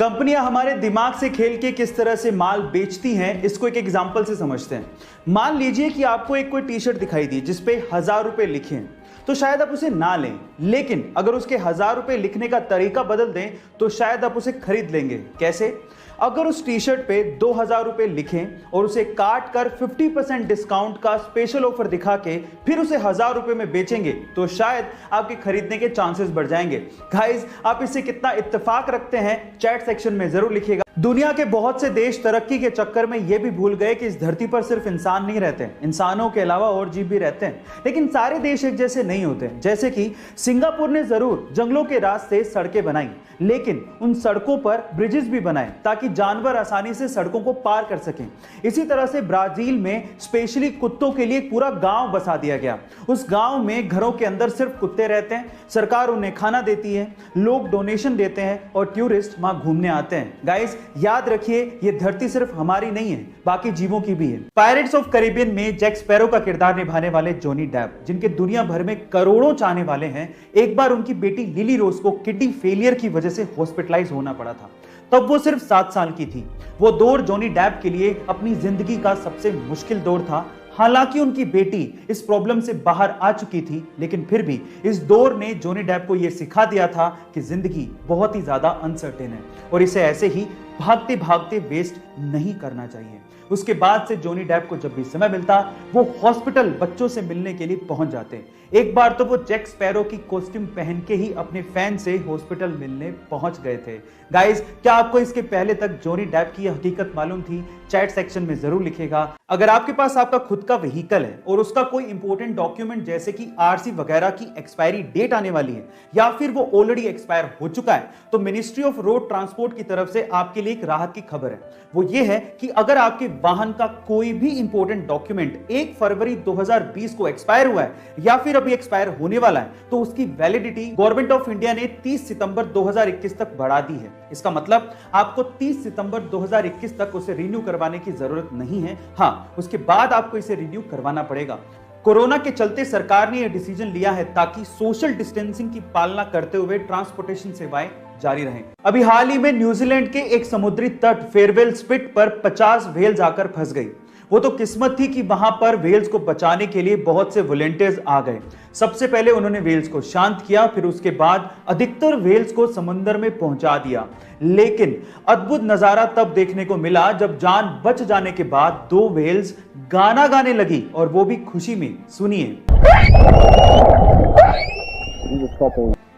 कंपनियां हमारे दिमाग से खेल के किस तरह से माल बेचती हैं, इसको एक एग्जांपल से समझते हैं। मान लीजिए कि आपको एक कोई टी शर्ट दिखाई दी जिसपे 1000 रुपए लिखे हैं, तो शायद आप उसे ना लें, लेकिन अगर उसके 1000 रुपए लिखने का तरीका बदल दें तो शायद आप उसे खरीद लेंगे। कैसे? अगर उस टी शर्ट पे 2000 रुपए लिखें और उसे काट कर 50% डिस्काउंट का स्पेशल ऑफर दिखा के फिर उसे 1000 रुपए में बेचेंगे तो शायद आपके खरीदने के चांसेस बढ़ जाएंगे। गाइस, आप इससे कितना इत्तेफाक रखते हैं चैट सेक्शन में जरूर लिखिएगा। दुनिया के बहुत से देश तरक्की के चक्कर में यह भी भूल गए कि इस धरती पर सिर्फ इंसान नहीं रहते, इंसानों के अलावा और जीव भी रहते हैं। लेकिन सारे देश एक जैसे नहीं होते। जैसे कि सिंगापुर ने जरूर जंगलों के रास्ते सड़कें बनाई, लेकिन उन सड़कों पर ब्रिजेस भी बनाए ताकि जानवर आसानी से सड़कों को पार कर सकें। इसी तरह से ब्राजील में स्पेशली कुत्तों के लिए एक पूरा गांव बसा दिया गया। उस गांव में घरों के अंदर सिर्फ कुत्ते रहते हैं, सरकार उन्हें खाना देती है, लोग डोनेशन देते हैं और टूरिस्ट वहां घूमने आते हैं। गाइस, याद रखिए, ये धरती सिर्फ हमारी नहीं है, बाकी जीवों की भी है। पायरेट्स ऑफ कैरिबियन में जैक स्पैरो का किरदार निभाने वाले जॉनी डेप, जिनके दुनिया भर में करोड़ों चाहने वाले हैं, एक बार उनकी बेटी लिली रोज को किडनी फेलियर की वजह से हॉस्पिटलाइज होना पड़ा था। तब वो सिर्फ 7 साल की थी। वो दौर जॉनी डेप के लिए अपनी जिंदगी का सबसे मुश्किल दौर था। हालांकि उनकी बेटी इस प्रॉब्लम से बाहर आ चुकी थी, लेकिन फिर भी इस दौर ने जॉनी डेप को यह सिखा दिया था कि जिंदगी बहुत ही ज्यादा अनसर्टेन है और इसे ऐसे ही भागते भागते वेस्ट नहीं करना चाहिए। उसके बाद से जॉनी डेप को जब भी समय मिलता वो हॉस्पिटल बच्चों से मिलने के लिए पहुंच जाते। एक बार तो वो जैक स्पैरो की कॉस्ट्यूम पहन के ही अपने फैन से हॉस्पिटल मिलने पहुंच गए थे। गाइस, क्या आपको इसके पहले तक जॉनी डेप की हकीकत मालूम थी? चैट सेक्शन में जरूर लिखेगा। अगर आपके पास आपका खुद का व्हीकल है और उसका कोई इंपॉर्टेंट डॉक्यूमेंट जैसे कि आरसी वगैरह की एक्सपायरी डेट आने वाली है या फिर वो ऑलरेडी एक्सपायर हो चुका है, तो मिनिस्ट्री ऑफ रोड ट्रांसपोर्ट की तरफ से आपके लिए एक राहत की खबर है। वो ये है कि अगर आपके वाहन का कोई भी इंपॉर्टेंट डॉक्यूमेंट 1 फरवरी 2020 को एक्सपायर हुआ है या फिर अभी एक्सपायर होने वाला है, तो उसकी वैलिडिटी गवर्नमेंट ऑफ इंडिया ने 30 सितंबर 2021 तक बढ़ा दी है। इसका मतलब आपको 30 सितंबर 2021 तक उसे रिन्यू करवाने की जरूरत नहीं है। हाँ, उसके बाद आपको इसे रिन्यू करवाना पड़ेगा। कोरोना के चलते सरकार ने यह डिसीजन लिया है ताकि सोशल डिस्टेंसिंग की पालना करते हुए ट्रांसपोर्टेशन सेवाएं जारी रहें। अभी हाल ही में न्यूजीलैंड के एक समुद्री तट फेयरवेल स्पिट पर 50 व्हेल्स आकर फंस गई। वो तो किस्मत थी कि वहां पर व्हेल्स को बचाने के लिए बहुत से वॉलंटियर्स आ गए। सबसे पहले उन्होंने व्हेल्स को शांत किया, फिर उसके बाद अधिकतर व्हेल्स को समुद्र में पहुंचा दिया। लेकिन अद्भुत नजारा तब देखने को मिला जब जान बच जाने के बाद 2 व्हेल्स गाना गाने लगी, और वो भी खुशी में। सुनिए।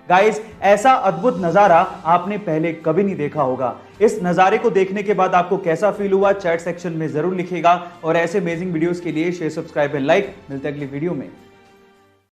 गाइस, ऐसा अद्भुत नजारा आपने पहले कभी नहीं देखा होगा। इस नजारे को देखने के बाद आपको कैसा फील हुआ चैट सेक्शन में जरूर लिखिएगा और ऐसे अमेजिंग वीडियोस के लिए शेयर, सब्सक्राइब एंड लाइक। मिलते हैं अगली वीडियो में।